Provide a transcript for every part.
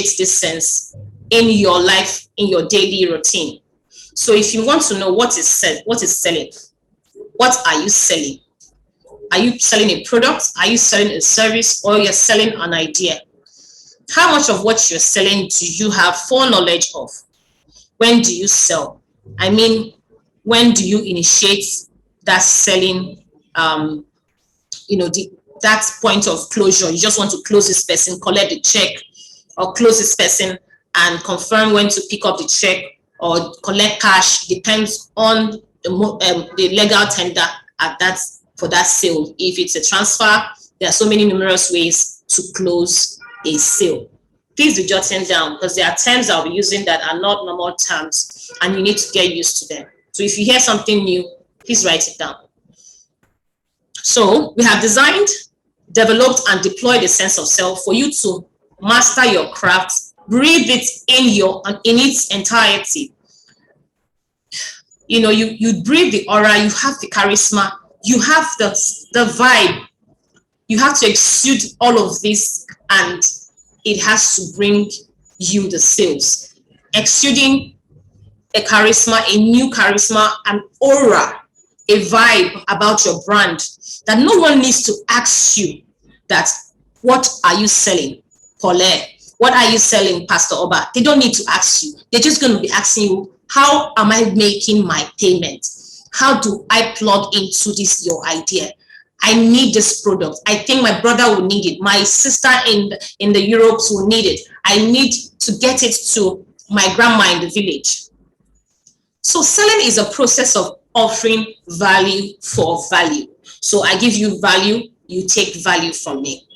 this sense in your life, in your daily routine. So if you want to know what is selling, what are you selling? Are you selling a product? Are you selling a service? Or you're selling an idea? How much of what you're selling do you have foreknowledge of? When do you sell? I mean, when do you initiate that selling, that point of closure? You just want to close this person, collect the check, or close this person and confirm when to pick up the check or collect cash. Depends on the legal tender at that for that sale. If it's a transfer, there are so many numerous ways to close a sale. Please be jotting down, because there are terms I'll be using that are not normal terms, and you need to get used to them. So if you hear something new, please write it down. So we have designed, developed, and deployed a sense of self for you to master your craft, breathe it in its entirety. You breathe the aura, you have the charisma, you have the vibe. You have to exude all of this, and it has to bring you the sales. Exuding a charisma, a new charisma, an aura, a vibe about your brand that no one needs to ask you that, what are you selling, Paulette? What are you selling, Pastor Oba? They don't need to ask you. They're just going to be asking you, how am I making my payment? How do I plug into this, your idea? I need this product. I think my brother will need it. My sister in the Europes will need it. I need to get it to my grandma in the village. So selling is a process of offering value for value. So I give you value, you take value from me.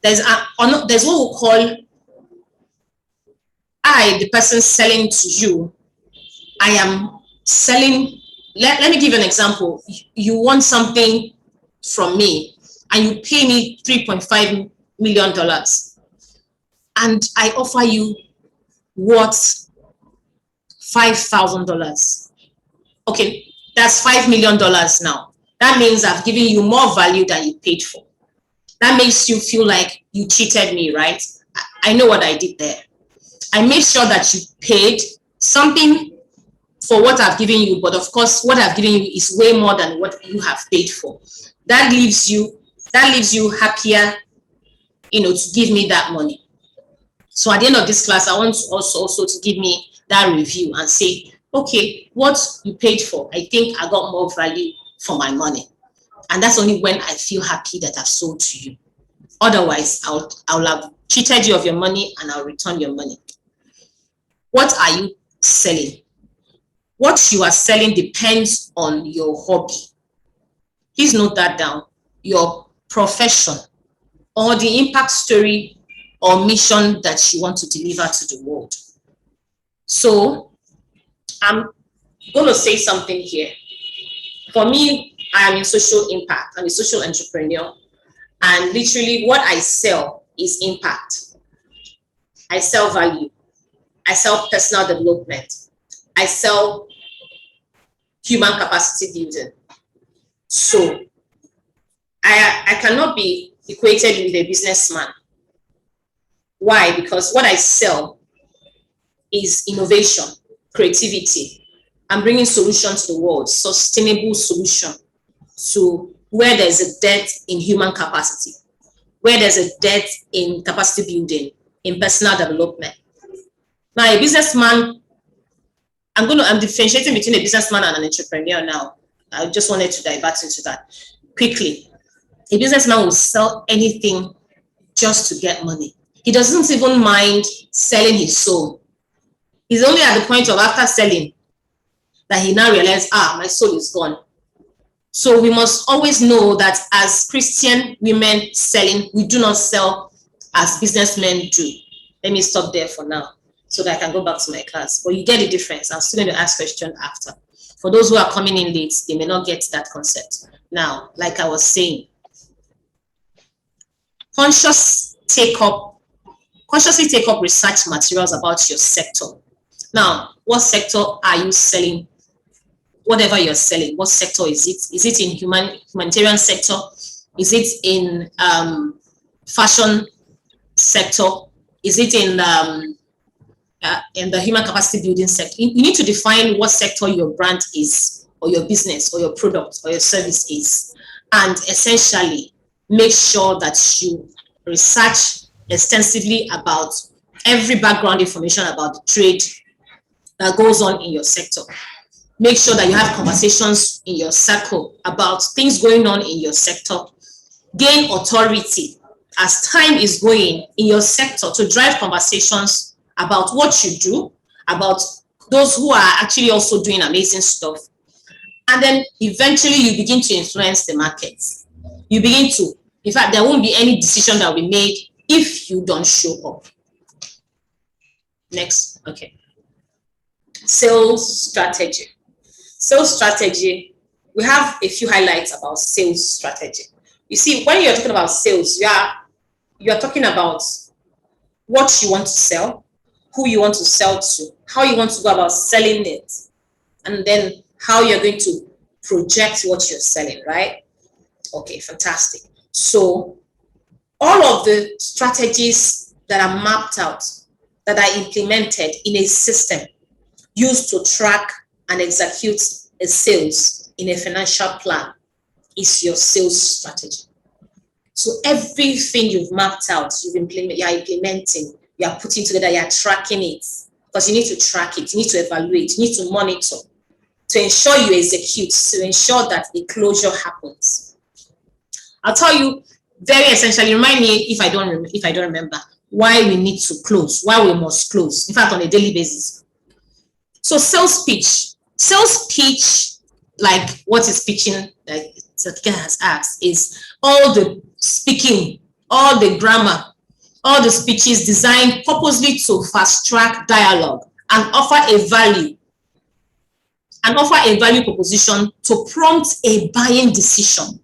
There's what we call, the person selling to you. I am selling. Let me give you an example. You want something from me and you pay me $3.5 million, and I offer you what? $5,000. Okay, that's $5 million now. That means I've given you more value than you paid for. That makes you feel like you cheated me, right? I know what I did there. I made sure that you paid something for what I've given you, but of course, what I've given you is way more than what you have paid for. That leaves you happier, to give me that money. So at the end of this class, I want also to give me that review and say, okay, what you paid for, I think I got more value for my money. And that's only when I feel happy that I've sold to you. Otherwise, I'll have cheated you of your money and I'll return your money. What are you selling? What you are selling depends on your hobby. Please note that down. Your profession, or the impact story or mission that you want to deliver to the world. So I'm going to say something here. For me, I am in social impact. I'm a social entrepreneur. And literally what I sell is impact. I sell value. I sell personal development. I sell human capacity building. So I cannot be equated with a businessman. Why? Because what I sell is innovation, creativity. I'm bringing solutions to the world, sustainable solution to where there's a debt in human capacity, where there's a debt in capacity building, in personal development. Now, a businessman, I'm differentiating between a businessman and an entrepreneur now. I just wanted to divert into that quickly. A businessman will sell anything just to get money. He doesn't even mind selling his soul. He's only at the point of, after selling, that he now realizes, my soul is gone. So we must always know that as Christian women selling, we do not sell as businessmen do. Let me stop there for now so that I can go back to my class. But you get the difference. I'm still going to ask questions after. For those who are coming in late, they may not get that concept. Now, like I was saying, consciously take up research materials about your sector. Now, what sector are you selling? Whatever you're selling, what sector is it? Is it in humanitarian sector? Is it in fashion sector? Is it in the human capacity building sector? You need to define what sector your brand is, or your business, or your product, or your service is, and essentially make sure that you research extensively about every background information about the trade that goes on in your sector. Make sure that you have conversations in your circle about things going on in your sector. Gain authority as time is going in your sector to drive conversations about what you do, about those who are actually also doing amazing stuff. And then eventually you begin to influence the market. You begin to, in fact, there won't be any decision that will be made if you don't show up. Next, okay. Sales strategy. Sales strategy, we have a few highlights about sales strategy. You see, when you're talking about sales, you are talking about what you want to sell, who you want to sell to, how you want to go about selling it, and then how you're going to project what you're selling, right? Okay, fantastic. So all of the strategies that are mapped out, that are implemented in a system used to track and execute a sales in a financial plan is your sales strategy. So everything you've mapped out, you're implementing, you are putting together, you are tracking it, because you need to track it, you need to evaluate, you need to monitor to ensure you execute, to ensure that a closure happens. I'll tell you very essentially, remind me if I don't remember, why we need to close, why we must close, in fact, on a daily basis. So sales pitch, like what is pitching, like Satika has asked, is all the speaking, all the grammar, all the speeches designed purposely to fast track dialogue and offer a value proposition to prompt a buying decision.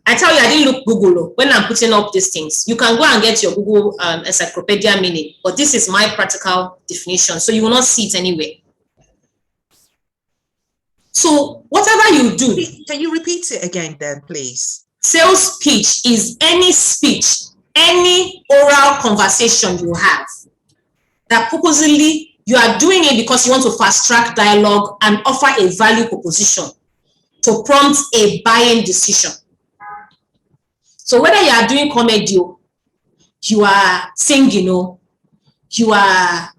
I tell you, I didn't look Google when I'm putting up these things. You can go and get your Google encyclopedia meaning, but this is my practical definition, so you will not see it anywhere. So whatever you do, can you repeat it again then, please? Sales pitch is any speech, any oral conversation you have that purposely you are doing it because you want to fast track dialogue and offer a value proposition to prompt a buying decision. So whether you are doing comedy, you are singing, you are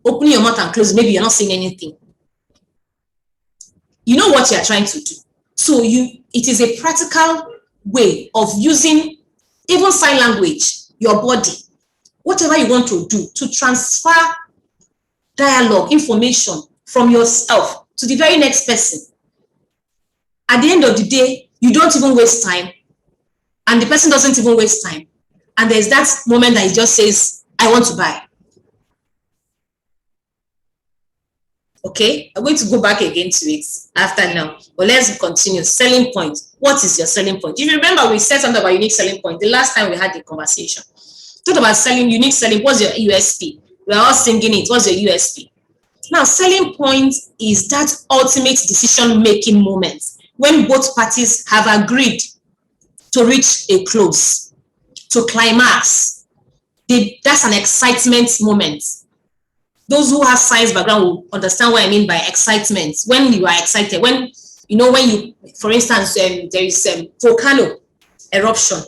opening your mouth and closing, maybe you're not saying anything. You know what you are trying to do. So it is a practical way of using even sign language, your body, whatever you want to do to transfer dialogue, information from yourself to the very next person. At the end of the day, you don't even waste time, and the person doesn't even waste time. And there's that moment that he just says, I want to buy. Okay, I'm going to go back again to it after now, but let's continue. Selling point. What is your selling point? If you remember, we said something about unique selling point the last time we had the conversation. Talked about selling, unique selling. What's your USP? We're all singing it. What's your USP? Now, selling point is that ultimate decision-making moment when both parties have agreed to reach a close, to climax. That's an excitement moment. Those who have science background will understand what I mean by excitement. When you are excited, when you, for instance, there is volcano eruption.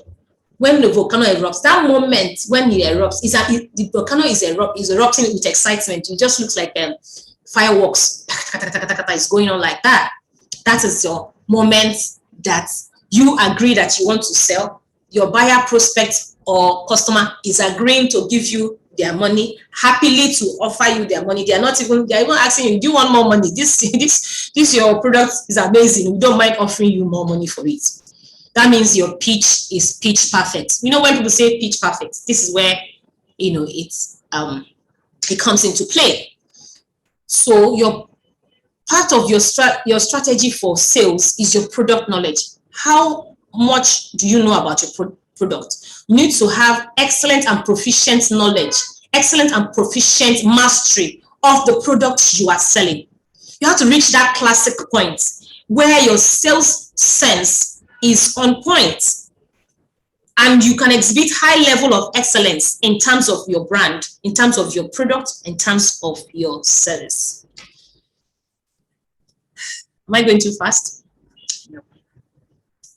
When the volcano erupts, that moment when it erupts, the volcano is erupting with excitement. It just looks like fireworks is going on like that. That is your moment that you agree that you want to sell. Your buyer, prospect, or customer is agreeing to give you their money, happily to offer you their money. They're even asking you, do you want more money? This your product is amazing. We don't mind offering you more money for it. That means your pitch is pitch perfect. When people say pitch perfect, this is where it comes into play. So your part of your strategy for sales is your product knowledge. How much do you know about your product? You need to have excellent and proficient knowledge, excellent and proficient mastery of the product you are selling. You have to reach that classic point where your sales sense is on point and you can exhibit high level of excellence in terms of your brand, in terms of your product, in terms of your service. Am I going too fast? No.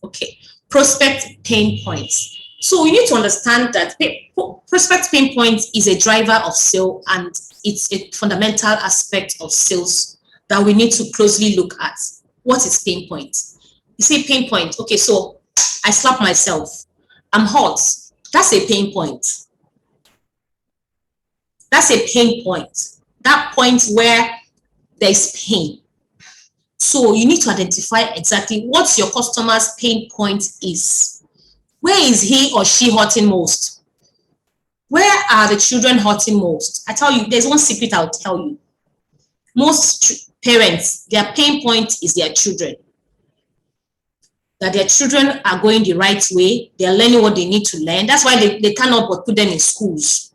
Okay. Prospect pain points. So we need to understand that prospect pain point is a driver of sale, and it's a fundamental aspect of sales that we need to closely look at. What is pain point? You say pain point. Okay, so I slap myself. I'm hot. That's a pain point. That's a pain point. That point where there's pain. So you need to identify exactly what your customer's pain point is. Where is he or she hurting most? Where are the children hurting most? I tell you, there's one secret I'll tell you. Most parents, their pain point is their children. That their children are going the right way, they're learning what they need to learn. That's why they cannot but put them in schools.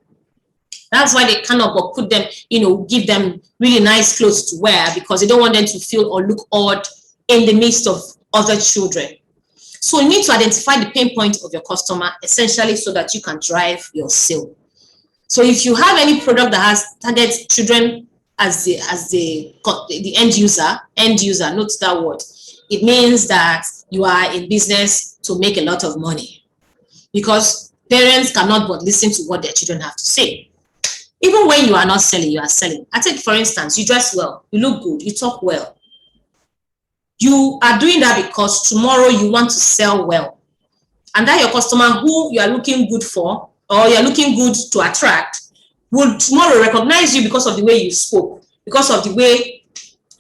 That's why they cannot but put them, give them really nice clothes to wear, because they don't want them to feel or look odd in the midst of other children. So you need to identify the pain point of your customer, essentially, so that you can drive your sale. So if you have any product that has target children as the end user, note that word. It means that you are in business to make a lot of money, because parents cannot but listen to what their children have to say. Even when you are not selling, you are selling. I take, for instance, you dress well, you look good, you talk well. You are doing that because tomorrow you want to sell well. And that your customer who you are looking good for, or you're looking good to attract, will tomorrow recognize you because of the way you spoke, because of the way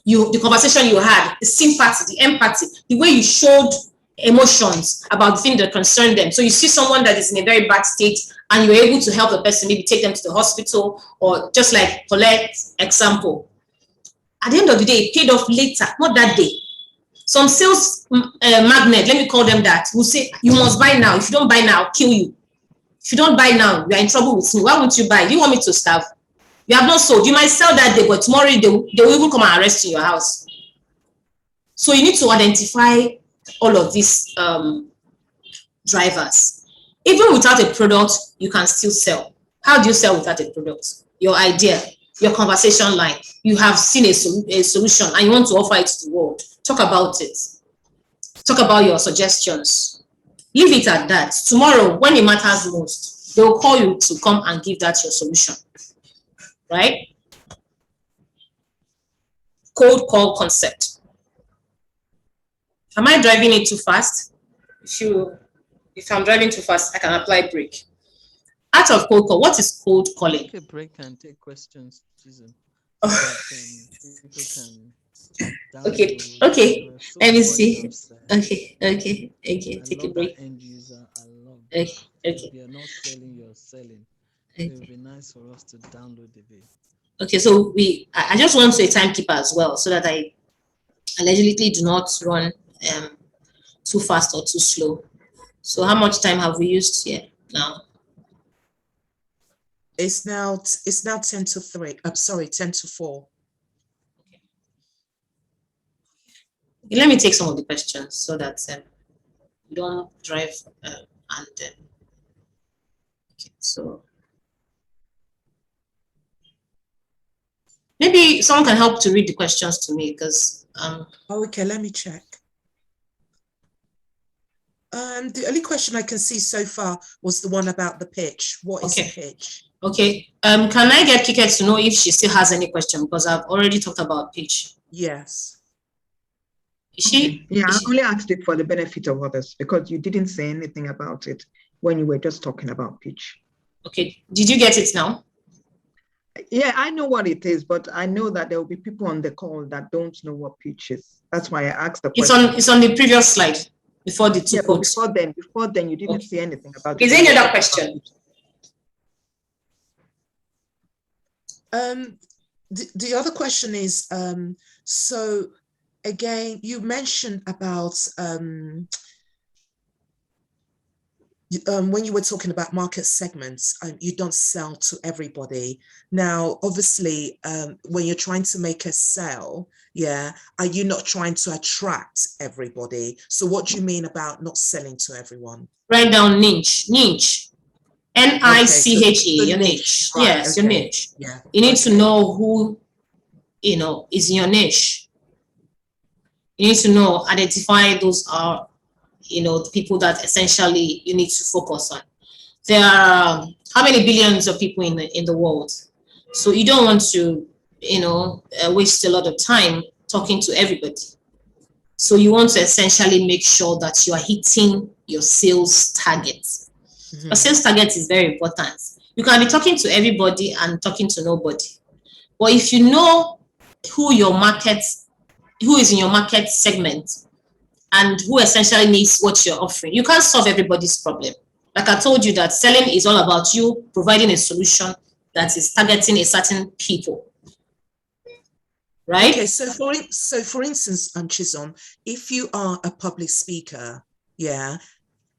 the conversation you had, the sympathy, the empathy, the way you showed emotions about the thing that concerned them. So you see someone that is in a very bad state, and you're able to help the person, maybe take them to the hospital, or just like Colette example. At the end of the day, it paid off later, not that day. Some sales magnet, let me call them that, will say, you must buy now. If you don't buy now, I'll kill you. If you don't buy now, you are in trouble with me. Why won't you buy? Do you want me to starve? You have not sold. You might sell that day, but tomorrow they will even come and arrest you in your house. So you need to identify all of these drivers. Even without a product, you can still sell. How do you sell without a product? Your idea, your conversation line. You have seen a solution and you want to offer it to the world. Talk about it. Talk about your suggestions. Leave it at that. Tomorrow, when it matters most, they will call you to come and give that your solution. Right? Cold call concept. Am I driving it too fast? If I'm driving too fast, I can apply brake. Out of cold call, what is cold calling? Take a break and take questions, Susan. Okay. Let me see. Okay. Take a break. End user, I love that. Okay. If you're not selling, you're selling. Okay. It would be nice for us to download the video. Okay, so I just want to a timekeeper as well, so that I allegedly do not run too fast or too slow. So how much time have we used here now? It's now 10 to 3. I'm sorry, 10 to 4. Okay, let me take some of the questions so that we don't drive okay, so maybe someone can help to read the questions to me, because okay, let me check. The only question I can see so far was the one about the pitch. What is the pitch? Okay. Can I get Kike to know if she still has any question, because I've already talked about pitch. Yes. Is she? Okay. Yeah, I only asked it for the benefit of others, because you didn't say anything about it when you were just talking about pitch. Okay. Did you get it now? Yeah, I know what it is, but I know that there will be people on the call that don't know what pitch is. That's why I asked the question. It's on the previous slide before the two quotes. Before then, you didn't say anything about it. Is there any other question? The other question is, so again, you mentioned about when you were talking about market segments, you don't sell to everybody. Now, obviously, when you're trying to make a sale, yeah, are you not trying to attract everybody? So what do you mean about not selling to everyone? Write down niche. N-I-C-H-E, your niche. Right, Yes, your okay. niche. Yeah. You need to know who, is in your niche. You need to know, identify those are, the people that essentially you need to focus on. There are how many billions of people in the world? So you don't want to, waste a lot of time talking to everybody. So you want to essentially make sure that you are hitting your sales target. Your sales target is very important. You can be talking to everybody and talking to nobody. But if you know who is in your market segment and who essentially needs what you're offering, you can't solve everybody's problem. Like I told you, that selling is all about you providing a solution that is targeting a certain people. Right? Okay, so for instance, Chisom, if you are a public speaker, yeah,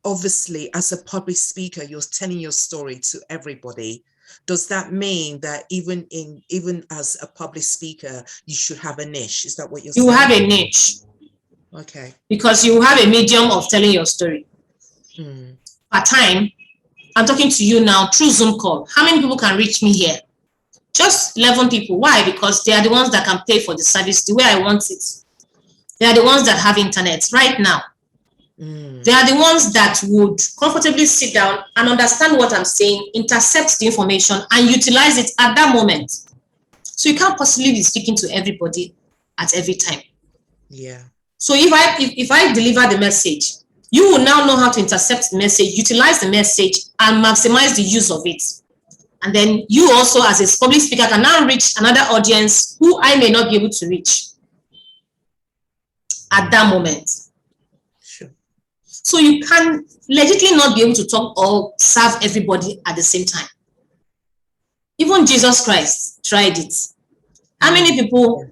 obviously as a public speaker, you're telling your story to everybody. Does that mean that even as a public speaker, you should have a niche? Is that what you're saying? You have a niche. Okay. Because you have a medium of telling your story. At time, I'm talking to you now through Zoom call. How many people can reach me here? Just 11 people. Why? Because they are the ones that can pay for the service the way I want it. They are the ones that have internet right now. They are the ones that would comfortably sit down and understand what I'm saying, intercept the information, and utilize it at that moment. So you can't possibly be speaking to everybody at every time. Yeah. So if I deliver the message, you will now know how to intercept the message, utilize the message, and maximize the use of it. And then you also, as a public speaker, can now reach another audience who I may not be able to reach at that moment. Sure. So you can legitimately not be able to talk or serve everybody at the same time. Even Jesus Christ tried it. How many people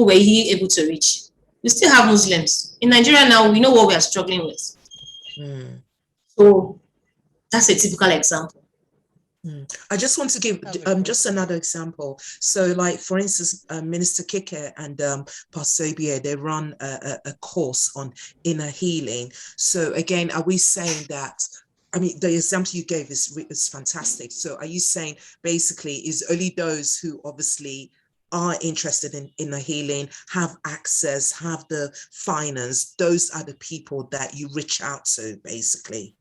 were he able to reach? We still have Muslims. In Nigeria now, we know what we are struggling with. So that's a typical example. I just want to give just another example. So like, for instance, Minister Kike and Pastor Obie, they run a course on inner healing. So again, are we saying that, I mean, the example you gave is fantastic. So are you saying basically is only those who obviously are interested in inner healing, have access, have the finance, those are the people that you reach out to, basically?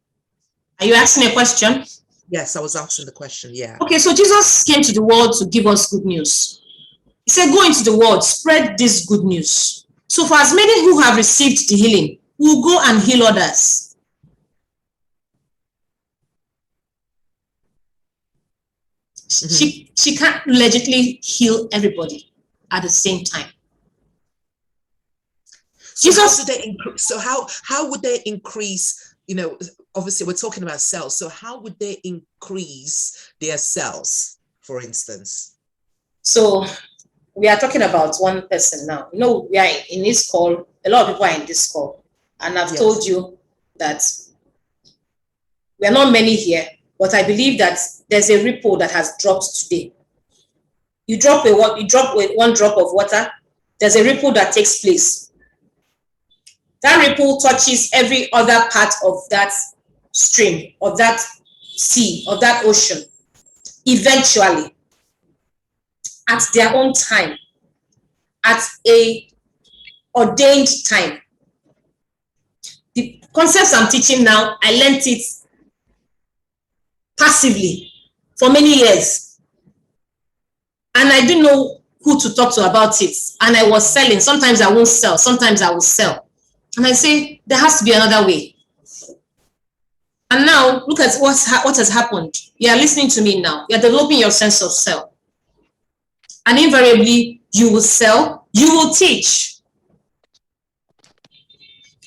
Are you asking a question? Yes, I was asking the question, yeah. Okay, so Jesus came to the world to give us good news. He said, go into the world, spread this good news. So for as many who have received the healing, we'll go and heal others. She can't legitimately heal everybody at the same time. So how would they increase, obviously we're talking about cells, so how would they increase their cells, for instance? So we are talking about one person now. We are in this call, a lot of people are in this call, and I've told you that we are not many here, but I believe that there's a ripple that has dropped today. You drop one drop of water, there's a ripple that takes place. That ripple touches every other part of that stream, of that sea, of that ocean, eventually, at their own time, at a ordained time. The concepts I'm teaching now, I learned it passively for many years. And I didn't know who to talk to about it. And I was selling. Sometimes I won't sell. Sometimes I will sell. And I say, there has to be another way. And now, look at what has happened. You are listening to me now. You are developing your sense of self. And invariably, you will sell, you will teach.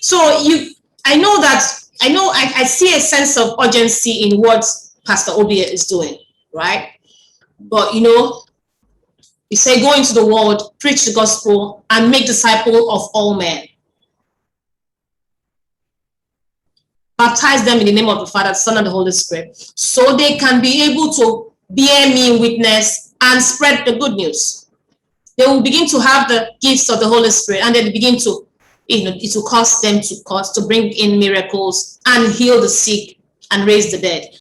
So I see a sense of urgency in what Pastor Obie is doing, right? But you say, go into the world, preach the gospel, and make disciples of all men. baptize them in the name of the Father, the Son, and the Holy Spirit, so they can be able to bear me witness and spread the good news. They will begin to have the gifts of the Holy Spirit, and they begin to, it will cause them to bring in miracles and heal the sick and raise the dead.